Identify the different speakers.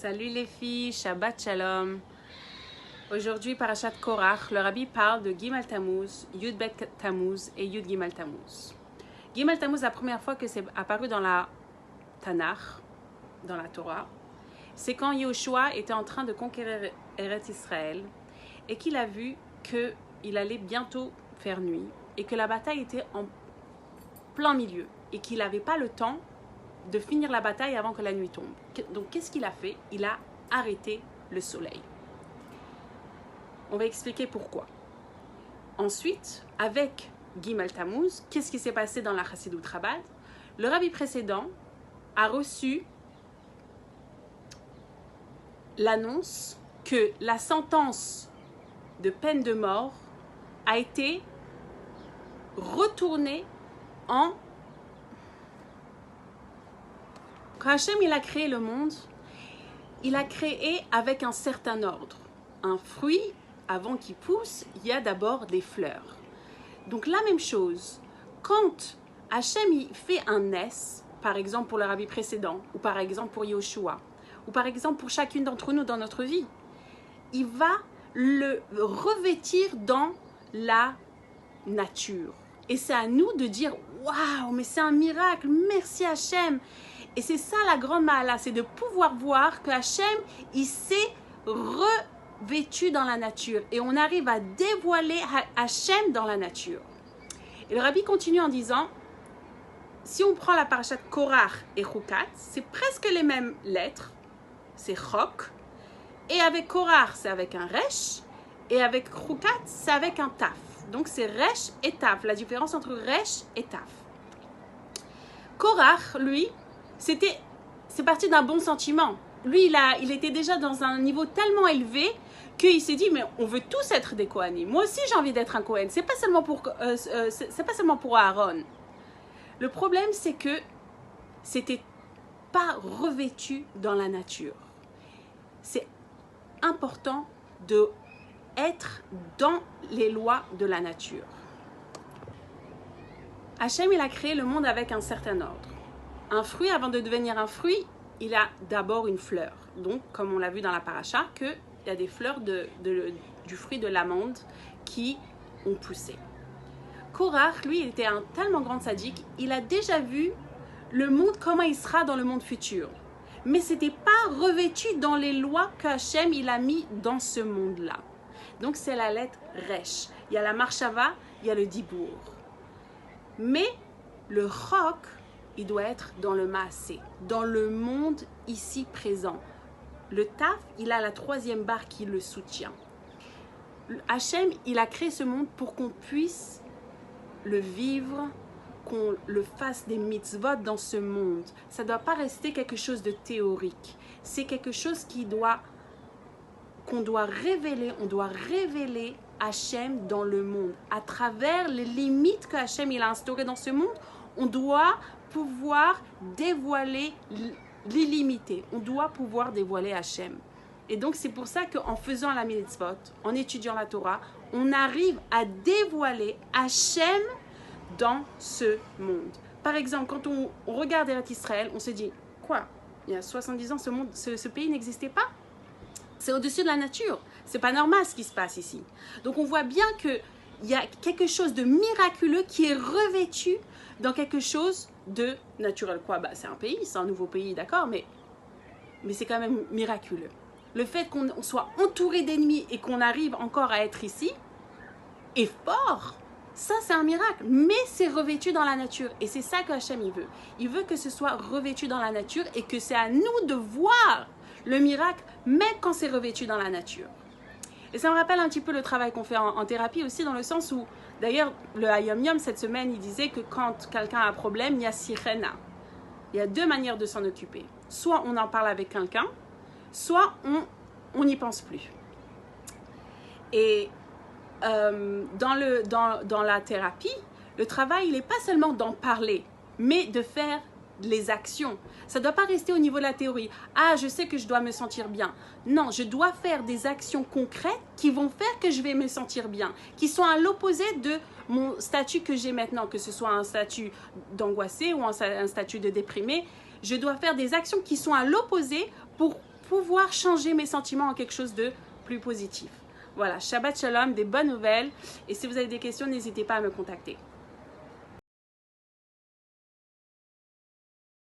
Speaker 1: Salut les filles, Shabbat Shalom. Aujourd'hui, Parashat Korach, le Rabbi parle de Gimel Tammuz, Yud Bet Tammuz et Yud Gimel Tammuz. Gimel Tammuz, la première fois que c'est apparu dans la Tanakh, dans la Torah, c'est quand Yehoshua était en train de conquérir Eretz Israël et qu'il a vu qu'il allait bientôt faire nuit et que la bataille était en plein milieu et qu'il n'avait pas le temps de finir la bataille avant que la nuit tombe. Donc qu'est-ce qu'il a fait? Il a arrêté le soleil. On va expliquer pourquoi. Ensuite, avec Gimel Tammuz, qu'est-ce qui s'est passé dans la Chassidut Chabad? Le rabbi précédent a reçu l'annonce que la sentence de peine de mort a été retournée en... Quand Hachem il a créé le monde, il a créé avec un certain ordre. Un fruit, avant qu'il pousse, il y a d'abord des fleurs. Donc la même chose, quand Hachem il fait un nes, par exemple pour le rabbi précédent, ou par exemple pour Yehoshua, ou par exemple pour chacune d'entre nous dans notre vie, il va le revêtir dans la nature. Et c'est à nous de dire « Waouh, mais c'est un miracle, merci Hachem !» Et c'est ça la grande ma'ala, c'est de pouvoir voir que Hachem, il s'est revêtu dans la nature. Et on arrive à dévoiler Hachem dans la nature. Et le rabbi continue en disant, si on prend la parashat Korach et Chukat, c'est presque les mêmes lettres, c'est Chok. Et avec Korach, c'est avec un Resh. Et avec Chukat, c'est avec un Taf. Donc c'est Resh et Taf, la différence entre Resh et Taf. Korach, lui, c'est parti d'un bon sentiment. Lui, il était déjà dans un niveau tellement élevé qu'il s'est dit, mais on veut tous être des Kohanim. Moi aussi, j'ai envie d'être un Kohen. C'est pas seulement pour Aaron. Le problème, c'est que c'était pas revêtu dans la nature. C'est important de être dans les lois de la nature. Hachem, il a créé le monde avec un certain ordre. Un fruit, avant de devenir un fruit, il a d'abord une fleur. Donc, comme on l'a vu dans la paracha, qu'il y a des fleurs du fruit de l'amande qui ont poussé. Korach, lui, il était un tellement grand sadique, il a déjà vu le monde, comment il sera dans le monde futur. Mais ce n'était pas revêtu dans les lois qu'Hachem il a mis dans ce monde-là. Donc, c'est la lettre Resh. Il y a la Marshava, il y a le Dibour. Mais le Chok, il doit être dans le Maasé, dans le monde ici présent. Le Taf, il a la troisième barre qui le soutient. Hachem, il a créé ce monde pour qu'on puisse le vivre, qu'on le fasse des mitzvot dans ce monde. Ça ne doit pas rester quelque chose de théorique. C'est quelque chose qu'on doit révéler. On doit révéler Hachem dans le monde. À travers les limites que Hachem il a instaurées dans ce monde, on doit pouvoir dévoiler l'illimité. On doit pouvoir dévoiler Hachem. Et donc, c'est pour ça qu'en faisant la mitzvot, en étudiant la Torah, on arrive à dévoiler Hachem dans ce monde. Par exemple, quand on regarde Eretz Israël, on se dit, quoi? Il y a 70 ans, ce pays n'existait pas? C'est au-dessus de la nature. C'est pas normal ce qui se passe ici. Donc, on voit bien qu'il y a quelque chose de miraculeux qui est revêtu dans quelque chose de naturel. Quoi? C'est un pays, c'est un nouveau pays, d'accord, mais c'est quand même miraculeux. Le fait qu'on soit entouré d'ennemis et qu'on arrive encore à être ici est fort. Ça, c'est un miracle, mais c'est revêtu dans la nature. Et c'est ça que Hachem, il veut. Il veut que ce soit revêtu dans la nature et que c'est à nous de voir le miracle, même quand c'est revêtu dans la nature. Et ça me rappelle un petit peu le travail qu'on fait en thérapie aussi, dans le sens où, d'ailleurs, le Hayom Yom, cette semaine, il disait que quand quelqu'un a un problème, il y a sirena. Il y a deux manières de s'en occuper. Soit on en parle avec quelqu'un, soit on n'y pense plus. Et dans la thérapie, le travail, il n'est pas seulement d'en parler, mais de faire les actions. Ça ne doit pas rester au niveau de la théorie. Ah, je sais que je dois me sentir bien. Non, je dois faire des actions concrètes qui vont faire que je vais me sentir bien, qui sont à l'opposé de mon statut que j'ai maintenant, que ce soit un statut d'angoissé ou un statut de déprimé. Je dois faire des actions qui sont à l'opposé pour pouvoir changer mes sentiments en quelque chose de plus positif. Voilà, Shabbat Shalom, des bonnes nouvelles. Et si vous avez des questions, n'hésitez pas à me contacter.